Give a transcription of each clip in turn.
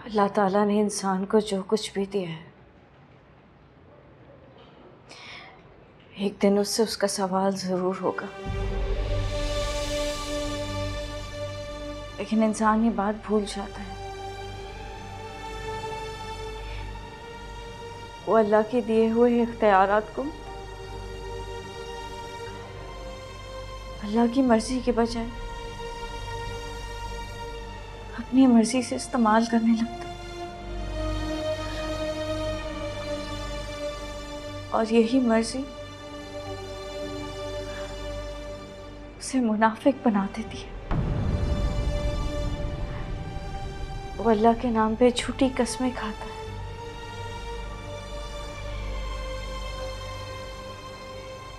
अल्लाह ताला ने इंसान को जो कुछ भी दिया है, एक दिन उससे उसका सवाल ज़रूर होगा। लेकिन इंसान ये बात भूल जाता है, वो अल्लाह के दिए हुए इख्तियारात को अल्लाह की मर्जी के बजाय अपनी मर्जी से इस्तेमाल करने लगता। और यही मर्जी उसे मुनाफिक बना देती है। वो अल्लाह के नाम पे झूठी कसमें खाता है।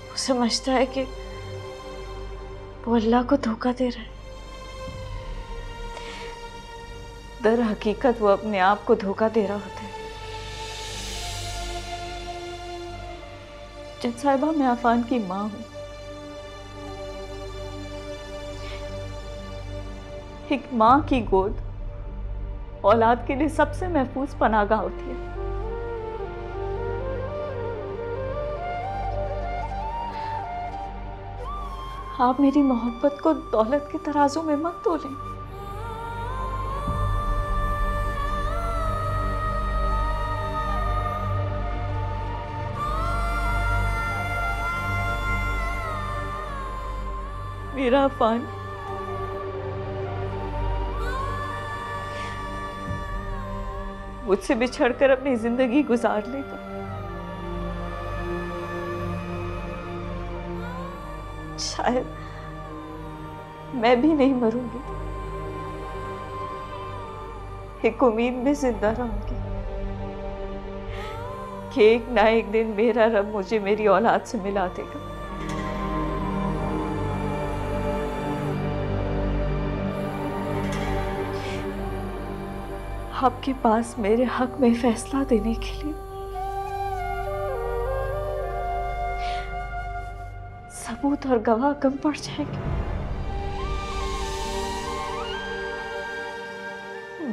वो समझता है कि वो अल्लाह को धोखा दे रहा है। दर हकीकत वो अपने आप को धोखा दे रहा होता है। जज साहिबा, मैं आफान की माँ हूं। एक माँ की गोद औलाद के लिए सबसे महफूज पनाहगाह होती है। आप मेरी मोहब्बत को दौलत के तराजू में मत तोलें। मेरा अफान मुझसे बिछड़कर अपनी जिंदगी गुजार लेगा। शायद मैं भी नहीं मरूंगी, एक उम्मीद में जिंदा रहूंगी कि एक ना एक दिन मेरा रब मुझे मेरी औलाद से मिला देगा। आपके पास मेरे हक में फैसला देने के लिए सबूत और गवाह कम पड़ जाएंगे।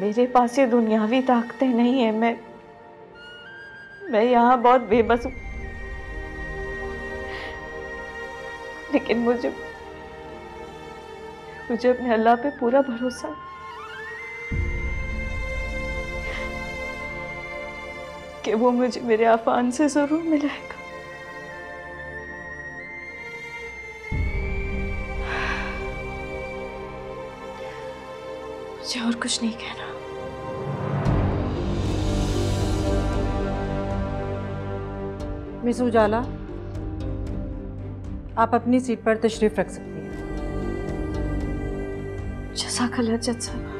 मेरे पास ये दुनियावी ताकतें नहीं है। मैं यहाँ बहुत बेबस हूँ, लेकिन मुझे अपने अल्लाह पे पूरा भरोसा है कि वो मुझे मेरे आफान से जरूर मिलाएगा। मुझे और कुछ नहीं कहना। मिस उजाला, आप अपनी सीट पर तशरीफ रख सकती हैं। जज़ाकल्लाह जज साहब।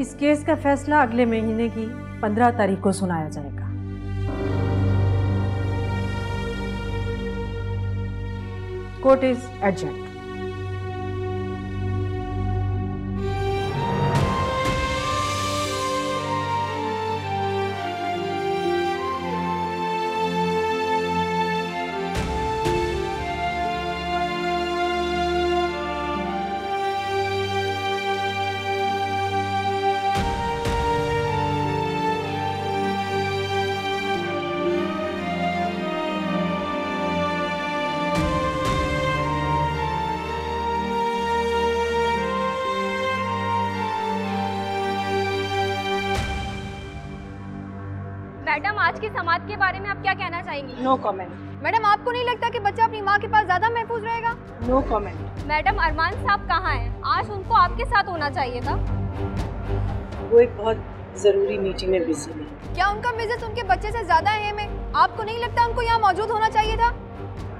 इस केस का फैसला अगले महीने की 15 तारीख को सुनाया जाएगा। Court is adjourned. मैडम, आज के समाज के बारे में आप क्या कहना चाहेंगी? No comment. मैडम, आपको नहीं लगता कि बच्चा अपनी माँ के पास ज्यादा महफूज रहेगा? No comment. मैडम, अरमान साहब कहाँ हैं? आज उनको आपके साथ होना चाहिए था। वो एक बहुत जरूरी मीटिंग में बिजी है। क्या उनका बिजनेस उनके बच्चे से ज्यादा अहम है? आपको नहीं लगता उनको यहाँ मौजूद होना चाहिए था?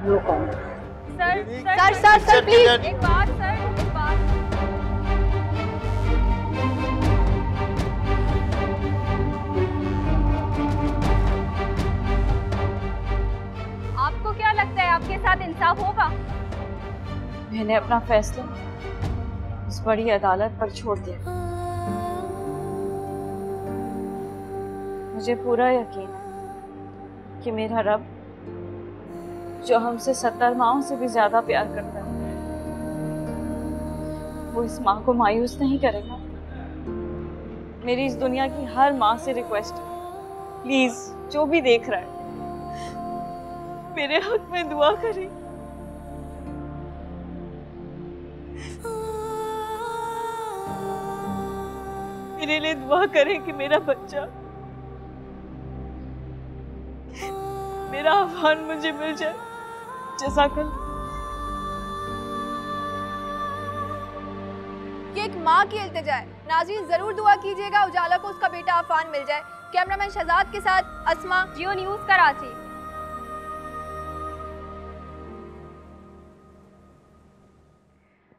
No comment. सर प्लीज एक बात, सर एक बात। आपको क्या लगता है आपके साथ इंसाफ होगा? मैंने अपना फैसला इस बड़ी अदालत पर छोड़ दिया। मुझे पूरा यकीन है कि मेरा रब, जो हमसे 70 माओं से भी ज्यादा प्यार करता है, वो इस माँ को मायूस नहीं करेगा। मेरी इस दुनिया की हर माँ से रिक्वेस्ट है, प्लीज जो भी देख रहा है मेरे हक में दुआ करें। मेरे लिए दुआ करें कि मेरा बच्चा, मेरा अफान मुझे मिल जाए। जज़ाकल्लाह। ये एक माँ की इल्तिजा है। नाज़रीन जरूर दुआ कीजिएगा उजाला को उसका बेटा अफान मिल जाए। कैमरामैन शहजाद के साथ अस्मा, जियो न्यूज़, कराची।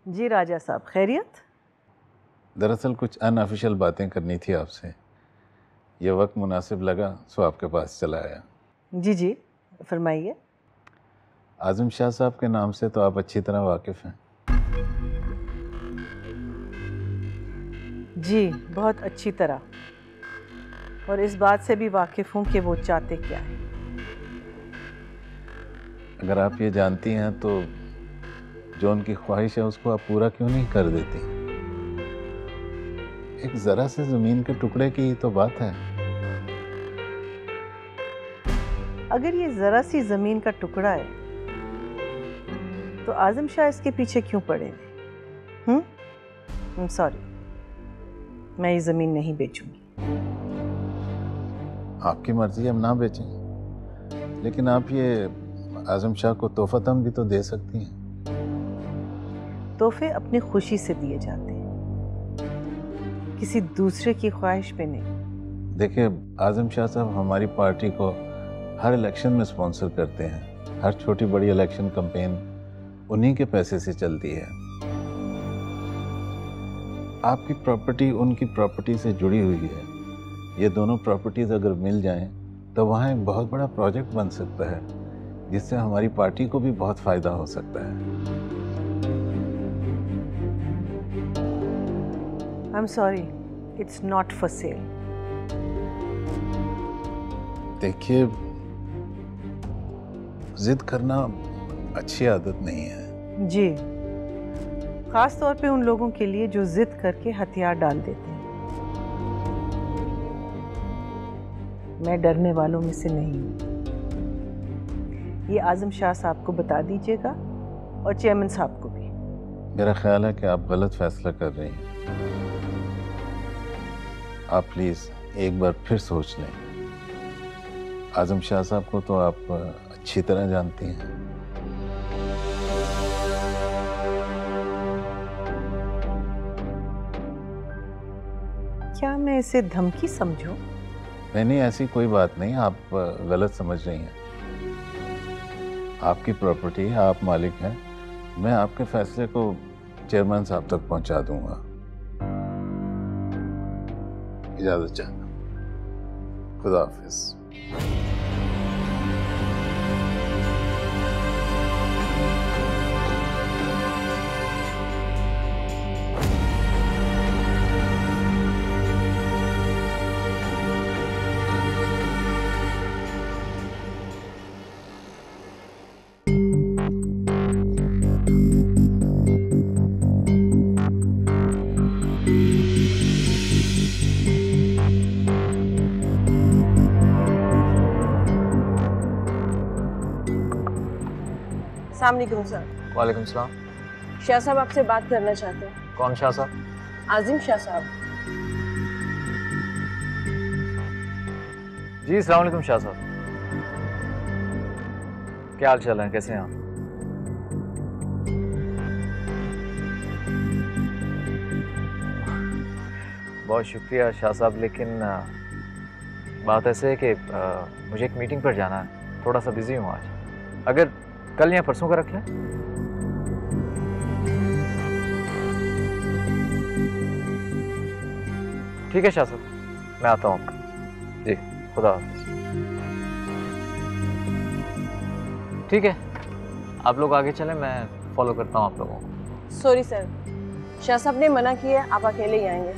जी राजा साहब, खैरियत? दरअसल कुछ अनऑफिशियल बातें करनी थी आपसे। ये वक्त मुनासिब लगा सो आपके पास चला आया। जी जी, फरमाइए। आज़म शाह साहब के नाम से तो आप अच्छी तरह वाकिफ़ हैं। जी, बहुत अच्छी तरह, और इस बात से भी वाकिफ़ हूँ कि वो चाहते क्या है। अगर आप ये जानती हैं तो जो उनकी ख्वाहिश है उसको आप पूरा क्यों नहीं कर देती? एक ज़रा से ज़मीन के टुकड़े की तो बात है। अगर ये ज़रा सी ज़मीन का टुकड़ा है तो आज़म शाह इसके पीछे क्यों पड़े हैं? सॉरी, मैं ये ज़मीन नहीं बेचूंगी। आपकी मर्ज़ी, हम ना बेचें, लेकिन आप ये आज़म शाह को तोहफ़तन भी तो दे सकती हैं। तोहफे अपनी खुशी से दिए जाते हैं, किसी दूसरे की ख्वाहिश पे नहीं। देखिए, आज़म शाह साहब हमारी पार्टी को हर इलेक्शन में स्पॉन्सर करते हैं। हर छोटी बड़ी इलेक्शन कैंपेन उन्हीं के पैसे से चलती है। आपकी प्रॉपर्टी उनकी प्रॉपर्टी से जुड़ी हुई है। ये दोनों प्रॉपर्टीज़ अगर मिल जाएं तो वहाँ एक बहुत बड़ा प्रोजेक्ट बन सकता है जिससे हमारी पार्टी को भी बहुत फ़ायदा हो सकता है। I'm sorry, it's not for sale. देखिए, जिद करना अच्छी आदत नहीं है। जी, खास तौर पे उन लोगों के लिए जो जिद करके हथियार डाल देते हैं। मैं डरने वालों में से नहीं हूँ। ये आज़म शाह साहब को बता दीजिएगा और चेयरमैन साहब को भी। मेरा ख्याल है कि आप गलत फैसला कर रही हैं। आप प्लीज़ एक बार फिर सोच लें। आज़म शाह साहब को तो आप अच्छी तरह जानती हैं। क्या मैं इसे धमकी समझूं? नहीं, ऐसी कोई बात नहीं, आप गलत समझ रही हैं। आपकी प्रॉपर्टी है, आप मालिक हैं। मैं आपके फैसले को चेयरमैन साहब तक पहुंचा दूंगा। इजाज़त चाहता हूं। खुदा हाफिज़। अस्सलामुअलैकुम सर। वालेकुम सलाम। शाह साहब आपसे बात करना चाहते हैं। कौन शाह साहब? आज़िम शाह साहब। जी अस्सलाम वालेकुम शाह साहब। क्या हाल चाल है, कैसे हैं आप? बहुत शुक्रिया शाह साहब, लेकिन बात ऐसे है कि मुझे एक मीटिंग पर जाना है, थोड़ा सा बिजी हूँ आज। अगर कल या परसों का रख लें? ठीक है शाह साहब, मैं आता हूँ। जी खुदा हाफिज़। ठीक है, आप लोग आगे चलें, मैं फॉलो करता हूँ आप लोगों को। सॉरी सर, शाह साहब ने मना किया है, आप अकेले ही आएंगे।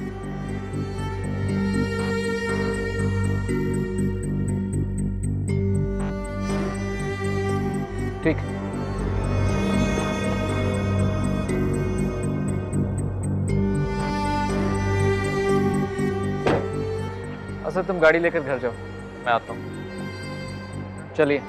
ठीक। अच्छा तुम गाड़ी लेकर घर जाओ, मैं आता हूँ। चलिए।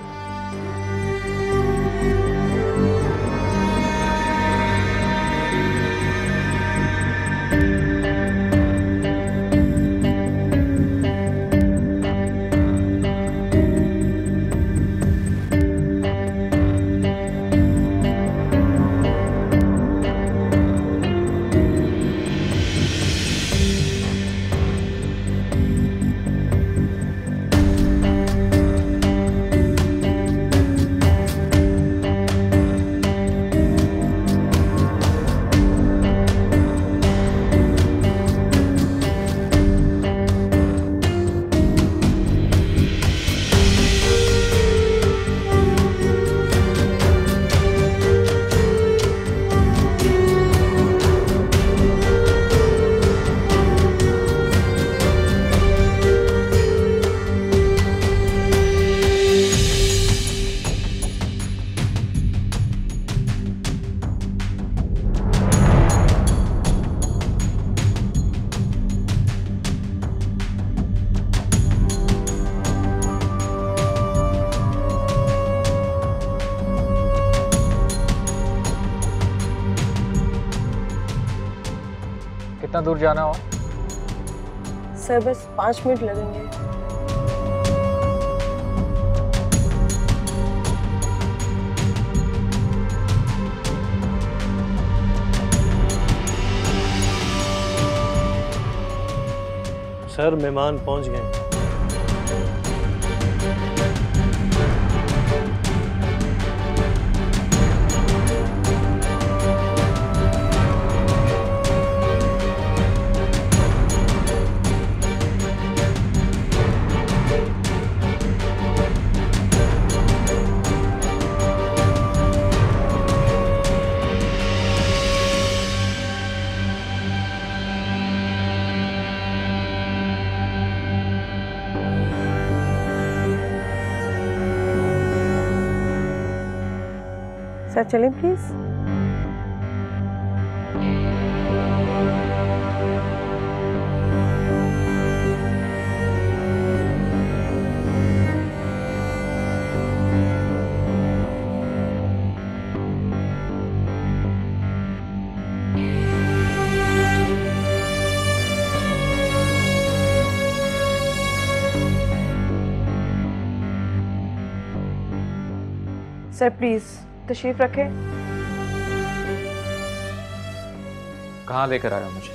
कितना दूर जाना हो? सर बस 5 मिनट लगेंगे। सर मेहमान पहुंच गए। सर चलें प्लीज। सर प्लीज तशरीफ रखें। कहाँ लेकर आया मुझे?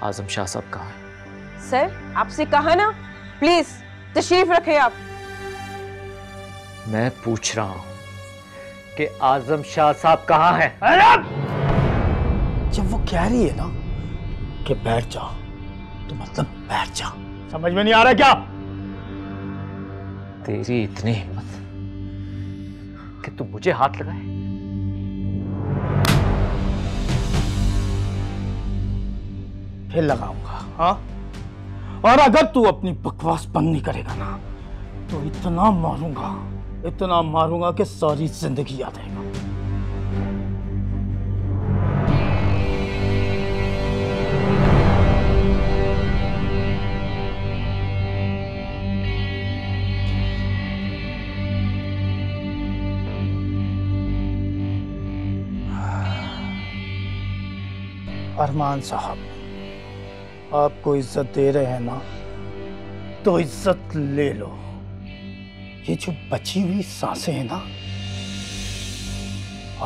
आजम शाह साहब कहाँ है? सर आपसे कहा ना, प्लीज तशरीफ रखें आप। मैं पूछ रहा हूं कि आजम शाह साहब कहाँ है? जब वो कह रही है ना कि बैठ जा, तो मतलब बैठ जा। समझ में नहीं आ रहा क्या? तेरी इतनी हिम्मत कि तू मुझे हाथ लगाए? फिर लगाऊंगा, हाँ? और अगर तू अपनी बकवास बंद नहीं करेगा ना, तो इतना मारूंगा कि सारी जिंदगी याद रहेगा। अरमान साहब, आपको इज्जत दे रहे हैं ना, तो इज्जत ले लो। ये जो बची हुई सांसें हैं ना,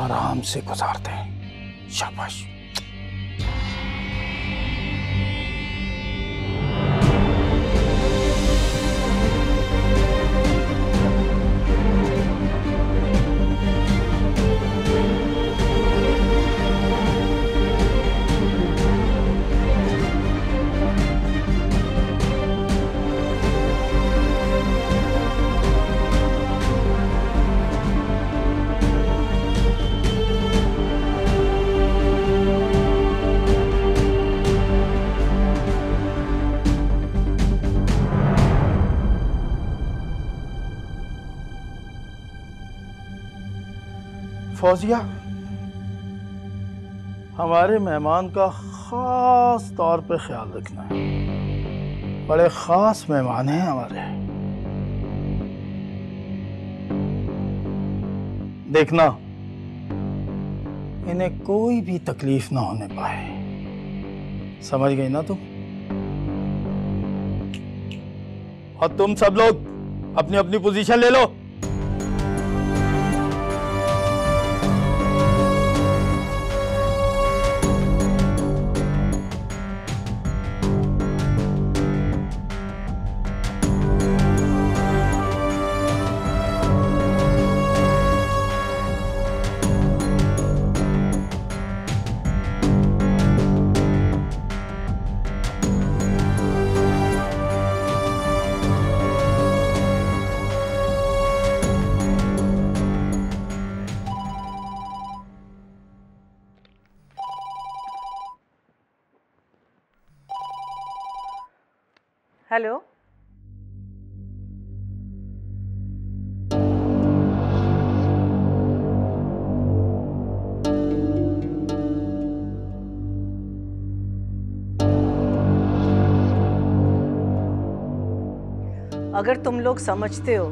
आराम से गुजारते हैं। शाबाश। फौजिया, हमारे मेहमान का खास तौर पे ख्याल रखना है। बड़े खास मेहमान हैं हमारे। देखना इन्हें कोई भी तकलीफ ना होने पाए। समझ गई ना तुम? और तुम सब लोग अपनी अपनी पोजीशन ले लो। हेलो, अगर तुम लोग समझते हो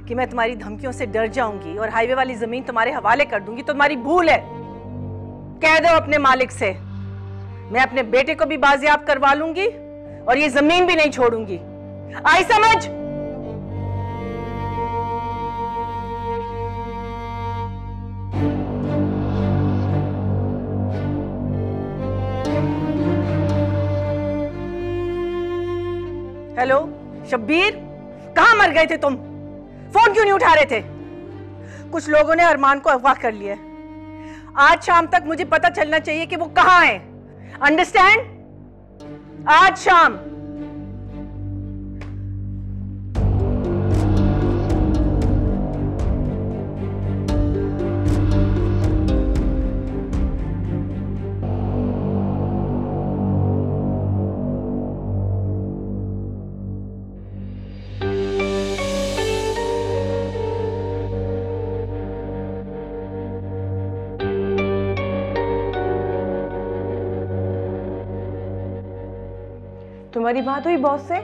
कि मैं तुम्हारी धमकियों से डर जाऊंगी और हाईवे वाली जमीन तुम्हारे हवाले कर दूंगी तो तुम्हारी भूल है। कह दो अपने मालिक से मैं अपने बेटे को भी बाजियाब करवा लूंगी और ये जमीन भी नहीं छोड़ूंगी। आई समझ? हेलो शब्बीर, कहां मर गए थे तुम? फोन क्यों नहीं उठा रहे थे? कुछ लोगों ने अरमान को अगवा कर लिया। आज शाम तक मुझे पता चलना चाहिए कि वो कहां है। अंडरस्टैंड? आज शाम। तुम्हारी बात हुई बॉस से?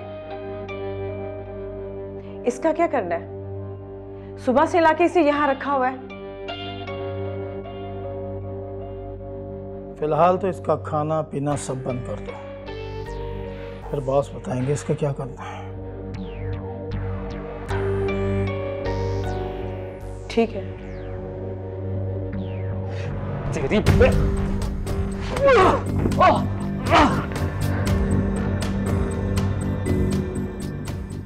इसका क्या करना है? सुबह से लाके इसे यहां रखा हुआ है। फिलहाल तो इसका खाना पीना सब बंद कर दो, फिर बॉस बताएंगे इसका क्या करना है। ठीक है। तेरी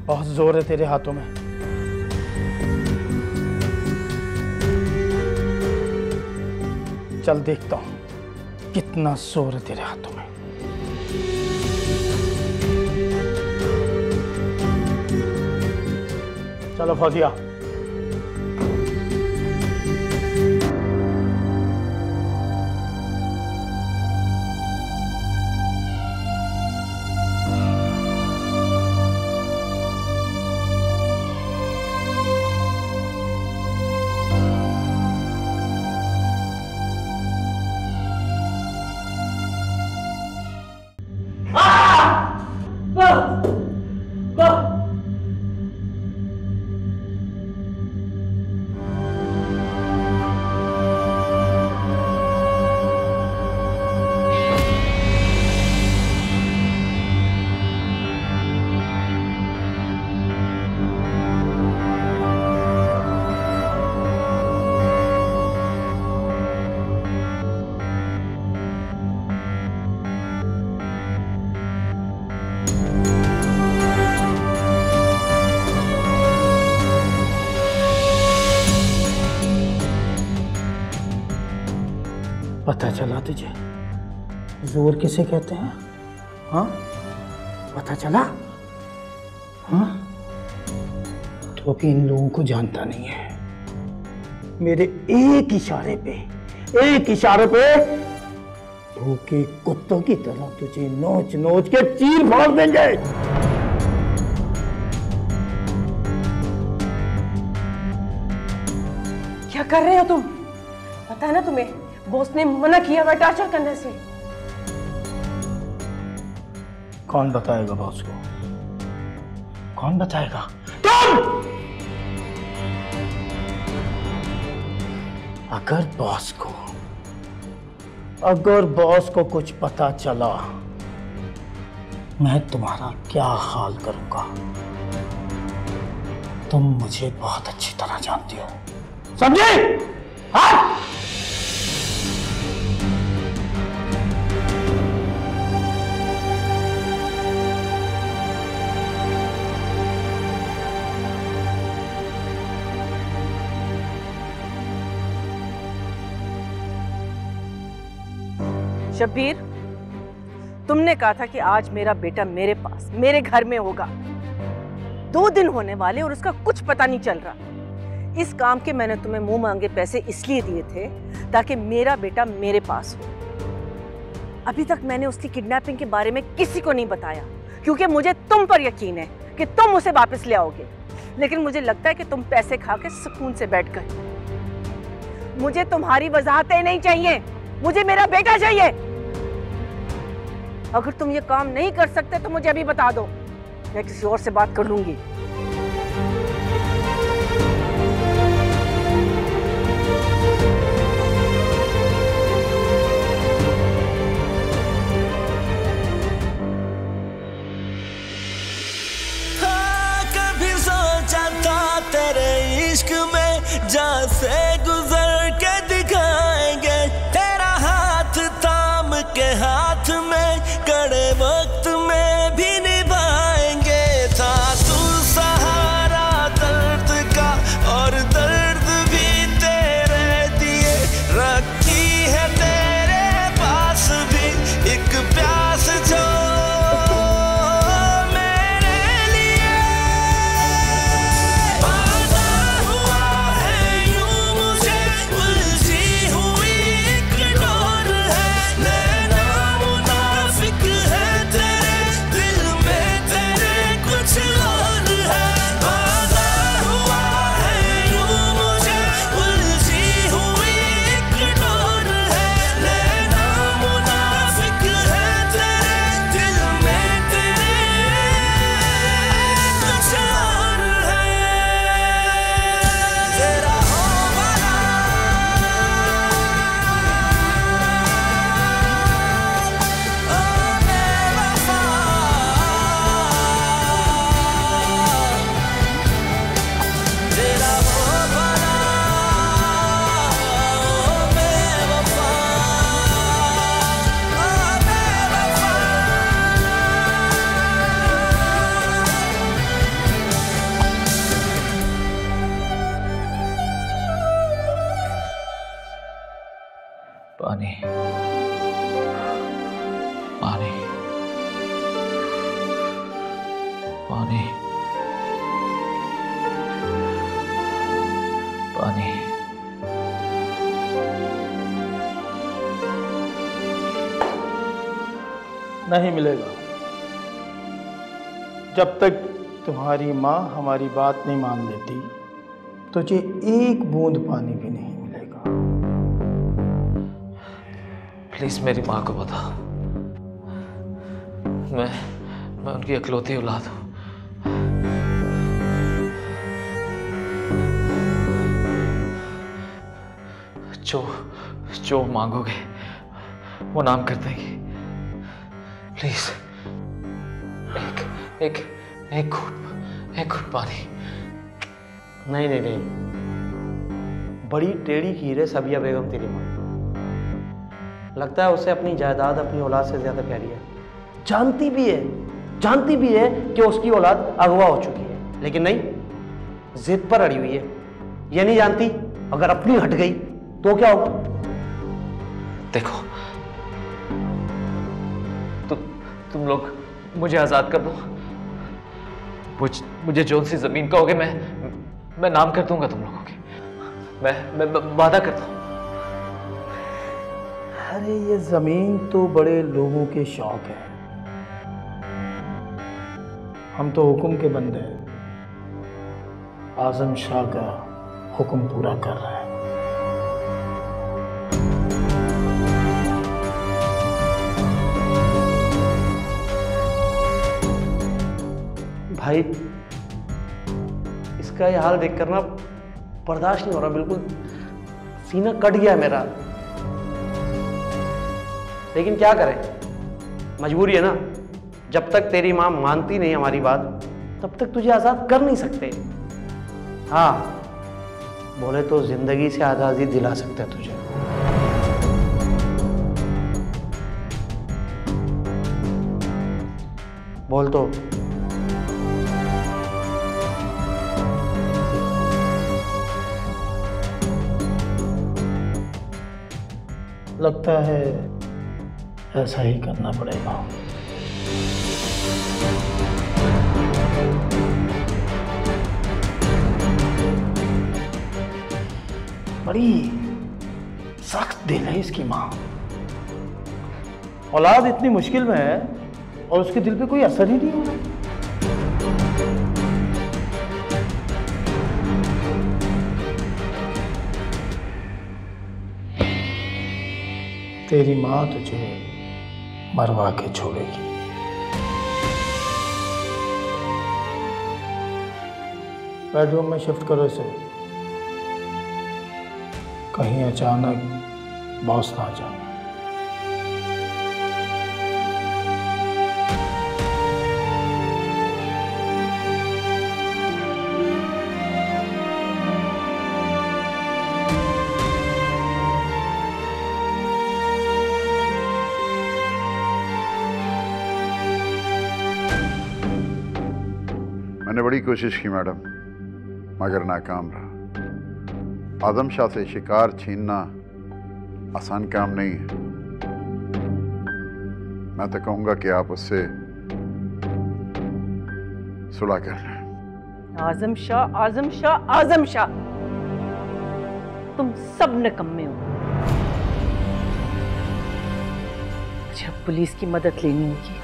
बहुत जोर है तेरे हाथों में। चल देखता हूं कितना जोर है तेरे हाथों में। चलो फौजिया। पता चला तुझे जोर किसे कहते हैं? हाँ, पता चला? हाँ, तो भी इन लोगों को जानता नहीं है। मेरे एक इशारे पे भूखे कुत्तों की तरह तुझे नोच नोच के चीर फाड़ देंगे। क्या कर रहे हो तुम? पता है ना तुम्हें, बॉस ने मना किया हुआ टॉर्चर करने से। कौन बताएगा बॉस को? कौन बताएगा? तुम! अगर बॉस को कुछ पता चला, मैं तुम्हारा क्या हाल करूंगा तुम मुझे बहुत अच्छी तरह जानती हो, समझे? हाँ? शब्बीर, तुमने कहा था कि आज मेरा बेटा मेरे पास, मेरे घर में होगा। 2 दिन होने वाले और उसका कुछ पता नहीं चल रहा। इस काम के मैंने तुम्हें मुंह मांगे पैसे इसलिए दिए थे ताकि मेरा बेटा मेरे पास हो। अभी तक मैंने उसकी किडनैपिंग के बारे में किसी को नहीं बताया, क्योंकि मुझे तुम पर यकीन है कि तुम उसे वापस ले आओगे। लेकिन मुझे लगता है कि तुम पैसे खा के सुकून से बैठ गए। मुझे तुम्हारी वजाहतें नहीं चाहिए, मुझे मेरा बेटा चाहिए। अगर तुम ये काम नहीं कर सकते तो मुझे अभी बता दो, मैं किसी और से बात कर लूंगी। कभी सोचा था तेरे इश्क में जहाँ से गुजर के दिखाएंगे, तेरा हाथ थाम के हाथ में कड़े वक्त में भी निभाएंगे। था तू सहारा दर्द का और दर्द भी तेरे दिए, रखी है तेरे पास भी एक प्यास जो मेरे लिए। वादा हुआ है यूं मुझे, उलझी हुई एक डोर है, नैना मुनाफिक है तेरे दिल में, तेरे कुछ और है। वादा हुआ है यूं मुझे, उलझी हुई एक डोर है, नैना मुनाफिक है तेरे दिल में, तेरे कुछ और है। तेरा हो वाला ओ बेवफा, तेरा हो वाला ओ बेवफा, ओ बेवफा। पानी पानी पानी पानी। नहीं मिलेगा। जब तक तुम्हारी माँ हमारी बात नहीं मान लेती, तुझे एक बूंद पानी भी नहीं मिलेगा। प्लीज मेरी माँ को बता, मैं उनकी इकलौती औलाद हूँ। जो मांगोगे वो नाम कर देंगी। प्लीज एक घूंट पानी। नहीं नहीं नहीं, बड़ी टेढ़ी खीर है सबिया बेगम तेरी माँ। लगता है उसे अपनी जायदाद अपनी औलाद से ज्यादा प्यारी है। जानती भी है कि उसकी औलाद अगवा हो चुकी है, लेकिन नहीं, जिद पर अड़ी हुई है। ये नहीं जानती अगर अपनी हट गई तो क्या होगा। देखो, तुम लोग मुझे आजाद कर दो। मुझे जौन सी जमीन कहोगे मैं नाम कर दूंगा तुम लोगों के। मैं वादा करता हूं। अरे ये जमीन तो बड़े लोगों के शौक है, हम तो हुक्म के बंदे हैं। आजम शाह का हुक्म पूरा कर रहे हैं। भाई इसका ये हाल देखकर ना बर्दाश्त नहीं हो रहा, बिल्कुल सीना कट गया मेरा। लेकिन क्या करें, मजबूरी है ना। जब तक तेरी माँ मानती नहीं हमारी बात, तब तक तुझे आज़ाद कर नहीं सकते। हाँ, बोले तो जिंदगी से आज़ादी दिला सकते हैं तुझे। बोल तो। लगता है ऐसा ही करना पड़ेगा। बड़ी सख्त दिल है इसकी माँ। औलाद इतनी मुश्किल में है और उसके दिल पे कोई असर ही नहीं हो रहा। तेरी माँ तुझे मरवा के छोड़ेगी। बेडरूम में शिफ्ट करो इसे, कहीं अचानक बॉस ना आ जाए। मैंने बड़ी कोशिश की मैडम, मगर नाकाम रहा। आजम शाह से शिकार छीनना आसान काम नहीं है। मैं तो कहूंगा कि आप उससे सुलह कर लें। आजम शाह, आजम शाह, आजम शाह, तुम सब निकम्मे हो। जब पुलिस की मदद लेनी होगी,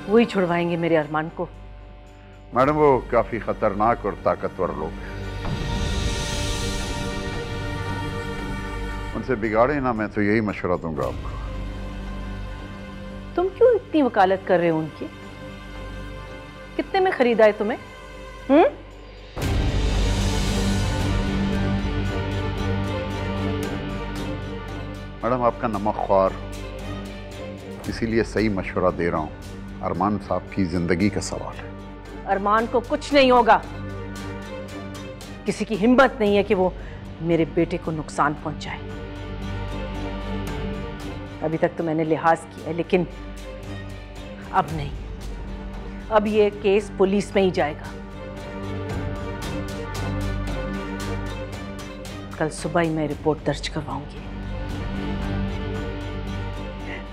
वही छुड़वाएंगे मेरे अरमान को। मैडम वो काफी खतरनाक और ताकतवर लोग हैं, उनसे बिगाड़े ना। मैं तो यही मशवरा दूंगा आपको। तुम क्यों इतनी वकालत कर रहे हो उनकी? कितने में खरीदा है तुम्हें? मैडम आपका नमक ख्वार, इसीलिए सही मशवरा दे रहा हूं। अरमान साहब की जिंदगी का सवाल है। अरमान को कुछ नहीं होगा। किसी की हिम्मत नहीं है कि वो मेरे बेटे को नुकसान पहुंचाए। अभी तक तो मैंने लिहाज किया है, लेकिन अब नहीं। अब ये केस पुलिस में ही जाएगा। कल सुबह ही मैं रिपोर्ट दर्ज करवाऊंगी।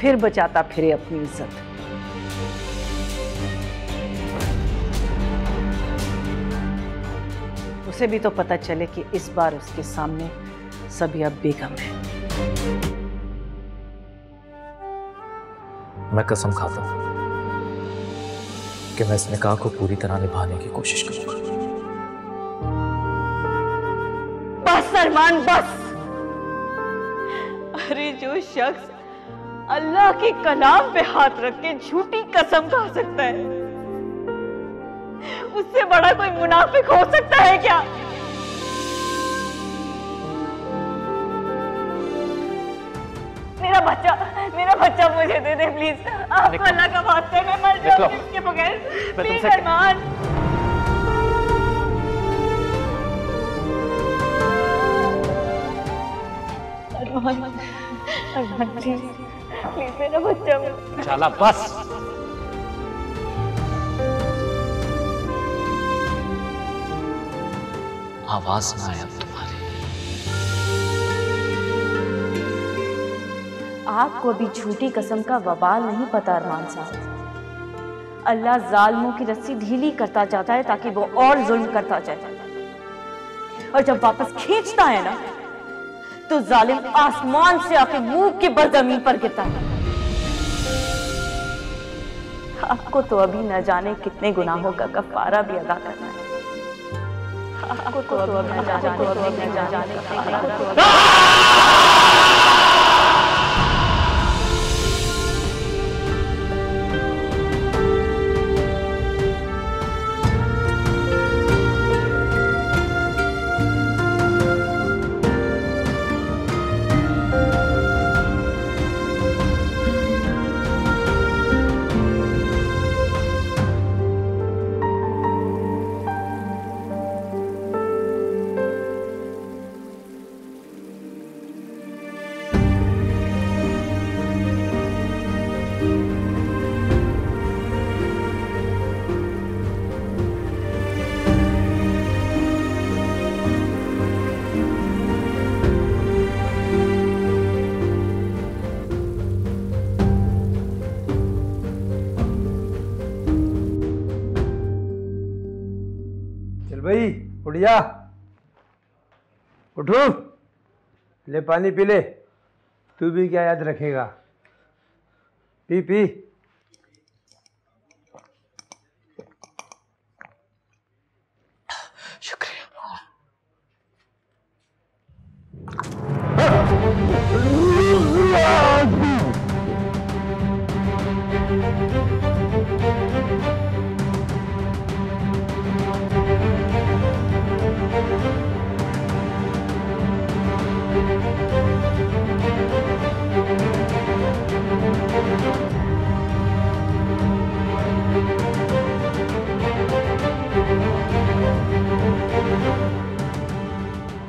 फिर बचाता फिरे अपनी इज्जत। उसे भी तो पता चले कि इस बार उसके सामने सबिया बेगम है। मैं कसम खाता हूं कि मैं इस निकाह को पूरी तरह निभाने की कोशिश करूंगा। बस अरमान, बस। अरे जो शख्स अल्लाह के कलाम पे हाथ रख के झूठी कसम खा सकता है, उससे बड़ा कोई मुनाफिक हो सकता है क्या? मेरा बच्चा मुझे दे दे प्लीज। आपको अल्लाह का वास्ता है, मैं मर जाऊंगी इसके बगैर। Please Armaan. अरमान प्लीज मेरा बच्चा। चला बस। आवाज ना आए अब तुम्हारी। आपको अभी झूठी कसम का वबाल नहीं पता अरमान साहब। अल्लाह जालिमों की रस्सी ढीली करता जाता है ताकि वो और जुल्म करता जाए, और जब वापस खींचता है ना, तो जालिम आसमान से आके मुंह के बल जमीन पर गिरता है। आपको तो अभी न जाने कितने गुनाहों का कफारा भी अदा करना है। आपको तो अभी न जाने बढ़िया। उठो, ले पानी पी ले। तू भी क्या याद रखेगा, पी पी।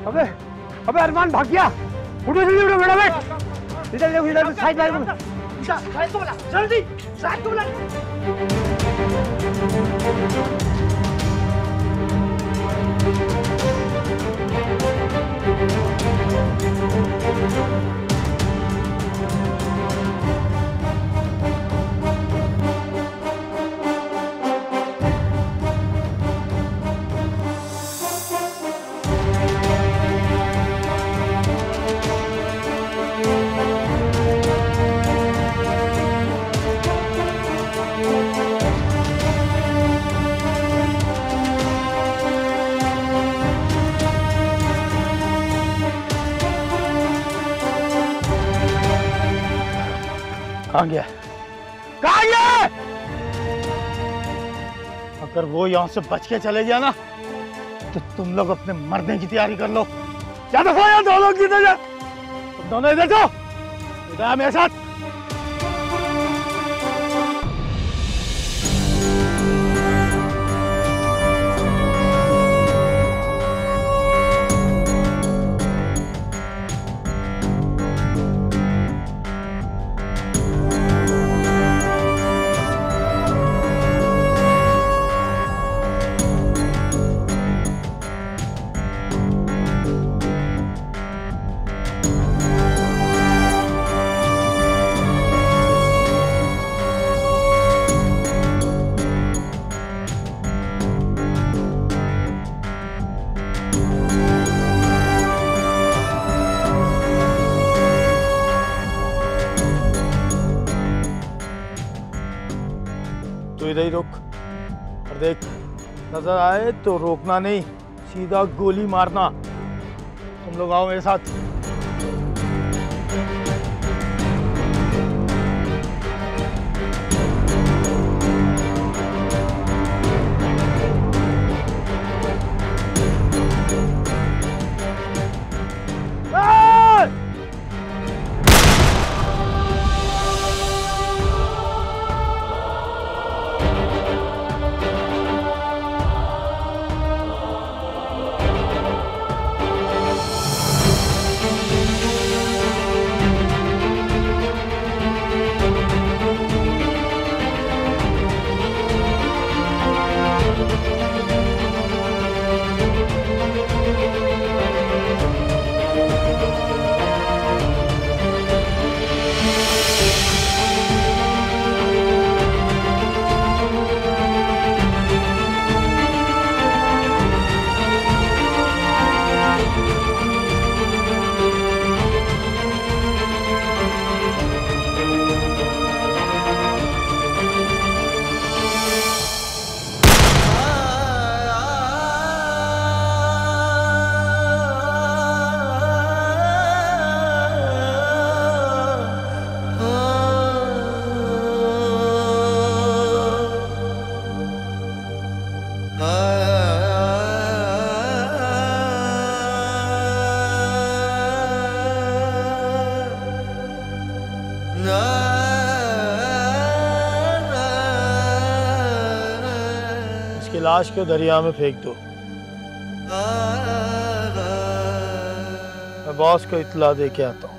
अबे अबे अरमान भाग गया। उठो जल्दी, उठो बेटा, बैठ। इधर देखो, इधर साइड में जल्दी साइड तो कहाँ गया, कहाँ गया? अगर वो यहाँ से बच के चले गया ना तो तुम लोग अपने मरने की तैयारी कर लो। या तो यहाँ दो लोग जीते जा, तुम दोनों इधर जाओ, इधर मेरे साथ। इधर ही रुक और देख, नजर आए तो रोकना नहीं, सीधा गोली मारना। तुम लोग आओ मेरे साथ। लाश को दरिया में फेंक दो। मैं बॉस को इत्तला दे के आता हूँ।